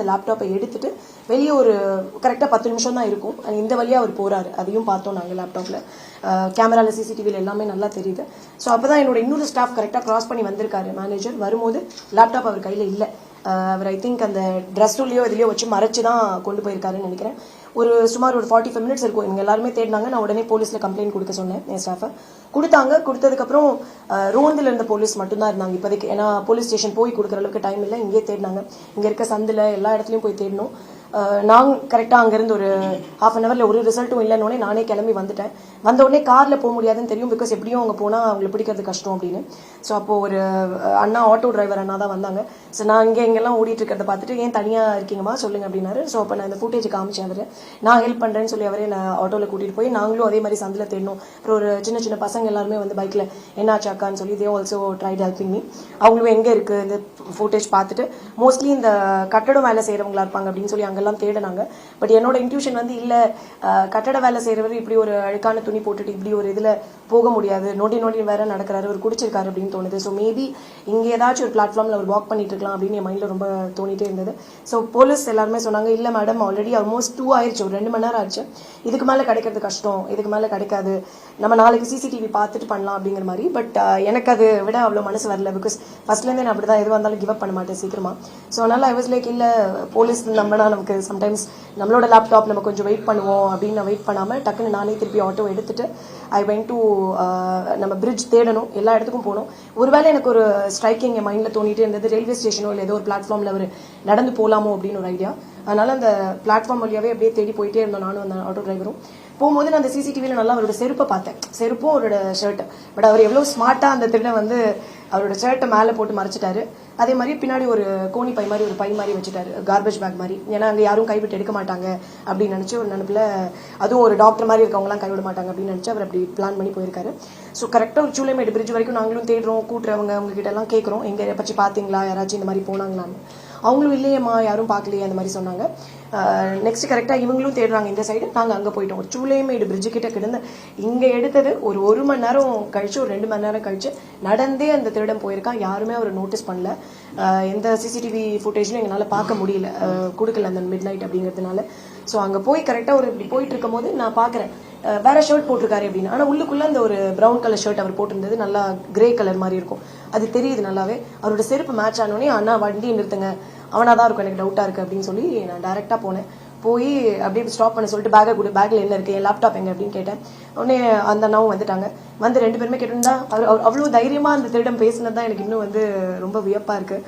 அந்த லேப்டாப்பை எடுத்துட்டு வெளியே ஒரு கரெக்டாக 10 நிமிஷம் தான் இருக்கும். இந்த வழியாக அவர் போறாரு. அதையும் பார்த்தோம் நாங்கள் லேப்டாப்ல. கேமரால சிசிடிவியில் எல்லாமே நல்லா தெரியுது. ஸோ அப்போதான் என்னோட இன்னொரு ஸ்டாஃப் கரெக்டாக கிராஸ் பண்ணி வந்திருக்காரு. மேனேஜர் வரும்போது லேப்டாப் அவர் கையில் இல்லை. அவர் ஐ திங்க் அந்த ட்ரெஸ்ஸுலையோ இதுலையோ வச்சு மறைச்சு தான் கொண்டு போயிருக்காருன்னு நினைக்கிறேன். சுமார் ஒரு 45 மினிட்ஸ் இருக்கும். இவங்க எல்லாருமே தேடினாங்க. நான் உடனே போலீஸில் கம்ப்ளைண்ட் கொடுக்க சொன்னேன் என் ஸ்டாஃபை. கொடுத்ததுக்கப்புறம் ரோந்தில் இருந்த போலீஸ் மட்டும்தான் இருந்தாங்க இப்போதைக்கு. ஏன்னா போலீஸ் ஸ்டேஷன் போய் கொடுக்குற அளவுக்கு டைம் இல்லை. இங்கே தேடினாங்க. இங்கே இருக்க சந்தில் எல்லா இடத்துலையும் போய் தேடணும். நாங்கள் கரெக்டாக அங்கேருந்து ஒரு ஹாஃப் அன் ஹவரில் ஒரு ரிசல்ட்டும் இல்லைன்னொடனே நானே கிளம்பி வந்துட்டேன். வந்த உடனே காரில் போக முடியாதுன்னு தெரியும். பிகாஸ் எப்படியும் அவங்க போனால் அவங்களை பிடிக்கிறது கஷ்டம் அப்படின்னு. ஸோ அப்போது ஒரு அண்ணா, ஆட்டோ டிரைவர் அண்ணா தான் வந்தாங்க. ஸோ நான் இங்கெல்லாம் ஓடிட்டு இருக்கிறத பார்த்துட்டு, ஏன் தனியாக இருக்கீங்கம்மா சொல்லுங்க அப்படின்னாரு. ஸோ அப்போ நான் இந்த ஃபுட்டேஜ் காமிச்சேன். அவர் நான் ஹெல்ப் பண்ணுறேன்னு சொல்லி அவரே நான் ஆட்டோவில் கூட்டிகிட்டு போய் நாங்களும் அதே மாதிரி சந்தில் தேடணும். அப்புறம் ஒரு சின்ன சின்ன பசங்க எல்லாருமே வந்து பைக்கில் என்னாச்சு அக்கான்னு சொல்லி they also tried helping me. அவங்களும் எங்கே இருக்குது இந்த ஃபுட்டேஜ் பார்த்துட்டு மோஸ்ட்லி இந்த கட்டடம் வேலை செய்கிறவங்களா இருப்பாங்க அப்படின்னு சொல்லி அங்கெல்லாம் தேடினாங்க. பட் என்னோட இன்ட்யூஷன் வந்து இல்லை, கட்டட வேலை செய்கிறவர் இப்படி ஒரு அழுக்கான துணி போட்டுட்டு இப்படி ஒரு இதில் போக முடியாது, நோண்டி வேற நடக்கிறாரு, அவர் குடிச்சிருக்காரு அப்படின்னு தோணுது. ஸோ மேபி இங்கே ஏதாச்சும் ஒரு பிளாட்ஃபார்மில் அவர் வாக் பண்ணிட்டு இருக்கலாம் அப்படின்னு என் மைண்டில் ரொம்ப தோணிட்டே இருந்தது. ஸோ போலீஸ் எல்லாருமே சொன்னாங்க, இல்லை மேடம் ஆல்ரெடி ஆல்மோஸ்ட் 2 ஆயிடுச்சு, ஒரு 2 மணி நேரம் ஆச்சு, இதுக்கு மேலே கிடைக்கிறது கஷ்டம், இதுக்கு மேலே கிடைக்காது, நம்ம நாளைக்கு சிசிடிவி பார்த்துட்டு பண்ணலாம் அப்படிங்கிற மாதிரி. பட் எனக்கு அது விட அவ்வளோ மனசு வரல. பிகாஸ் ஃபர்ஸ்ட்லேருந்தே நான் அப்படி தான் எதுவாக இருந்தாலும் கிவ் அப் பண்ண மாட்டேன் சீக்கிரமா. ஸோ அதனால ஐ வாஸ் லைக், இல்லை போலீஸ் நம்பினா நமக்கு சம்டைம்ஸ் நம்மளோட லேப்டாப் நம்ம கொஞ்சம் வெயிட் பண்ணுவோம் அப்படின்னு நான் வெயிட் பண்ணாமல் டக்குன்னு நானே திருப்பி ஆட்டோ எடுத்துட்டு ஐ வென்ட் டு நம்ம பிரிட்ஜ் தேடணும், எல்லா இடத்துக்கும் போகணும். ஒருவேளை எனக்கு ஒரு ஸ்ட்ரைக்கிங் என் மைண்டில் தோணிட்டே இருந்தது, ரயில்வே ஸ்டேஷனோ இல்லை ஏதோ ஒரு பிளாட்ஃபார்மில் அவர் நடந்து போகலாமோ அப்படின்னு ஒரு ஐடியா. அதனால அந்த பிளாட்ஃபார்ம் வழியாவே அப்படியே தேடி போயிட்டே இருந்தோம் நானும் அந்த ஆட்டோ டிரைவரும். போகும்போது நான் அந்த சிசிடிவியில் நல்லா அவரோட செருப்பை பார்த்தேன், செருப்பும் அவரோட ஷர்ட். பட் அவர் எவ்வளோ ஸ்மார்ட்டாக அந்த திருட வந்து அவரோட ஷர்ட்டை மேலே போட்டு மறைச்சிட்டாரு. அதே மாதிரி பின்னாடி ஒரு கோணி பை மாதிரி ஒரு பை மாதிரி வச்சுட்டாரு, கார்பேஜ் பேக் மாதிரி. ஏன்னா அங்கே யாரும் கைவிட்டு எடுக்க மாட்டாங்க அப்படின்னு நினச்சி ஒரு நினைப்பில், அதுவும் ஒரு டாக்டர் மாதிரி இருக்கவங்களாம் கைவிட மாட்டாங்க அப்படின்னு நினச்சி அவர் அப்படி பிளான் பண்ணி போயிருக்காரு. ஸோ கரெக்டாக ஒரு சூளைமேடு பிரிட்ஜ் வரைக்கும் நாங்களும் தேடுறோம், கூட்டுறவங்க அவங்ககிட்ட எல்லாம் கேட்குறோம், எங்கே பற்றி பார்த்தீங்களா, யாராச்சும் இந்த மாதிரி போனாங்களான்னு. அவங்களும் இல்லையம்மா யாரும் பார்க்கலையே அந்த மாதிரி சொன்னாங்க. நெக்ஸ்ட் கரெக்டாக இவங்களும் தேடுறாங்க இந்த சைடு, நாங்கள் அங்கே போயிட்டோம். ஒரு சூளைமேடு பிரிட்ஜு கிட்ட கிடந்து இங்கே எடுத்தது ஒரு மணி நேரம் கழிச்சு, ஒரு 2 மணி நேரம் கழிச்சு நடந்தே அந்த திருடம் போயிருக்கான். யாருமே அவர் நோட்டீஸ் பண்ணல. எந்த சிசிடிவி ஃபுட்டேஜ்லையும் எங்களால் பார்க்க முடியல, கொடுக்கல அந்த மிட் நைட் அப்படிங்கிறதுனால. ஸோ அங்கே போய் கரெக்டாக ஒரு இப்படி போயிட்டு இருக்கும் போது நான் பார்க்குறேன், வேற ஷர்ட் போட்டிருக்காரு அப்படின்னு. ஆனால் உள்ளுக்குள்ள அந்த ஒரு ப்ரௌன் கலர் ஷர்ட் அவர் போட்டிருந்தது, நல்லா கிரே கலர் மாதிரி இருக்கும், அது தெரியுது நல்லாவே. அவரோட செருப்பு மேட்ச் ஆனோடனே, அண்ணா வண்டி நிறுத்துங்க, அவனாதான் இருக்கும், எனக்கு டவுட்டா இருக்கு அப்படின்னு சொல்லி நான் டைரக்டா போனேன். போய் அப்படியே ஸ்டாப் பண்ண சொல்லிட்டு பேக்கை கொடு, பேக்கில் என்ன இருக்கு, என் லேப்டாப் எங்க அப்படின்னு கேட்டேன். உடனே அந்த அண்ணாவும் வந்துட்டாங்க. வந்து 2 பேருமே கேட்டிருந்தா அவ்வளோ தைரியமா அந்த திருடம் பேசினது தான் எனக்கு இன்னும் வந்து ரொம்ப வியப்பா இருக்கு.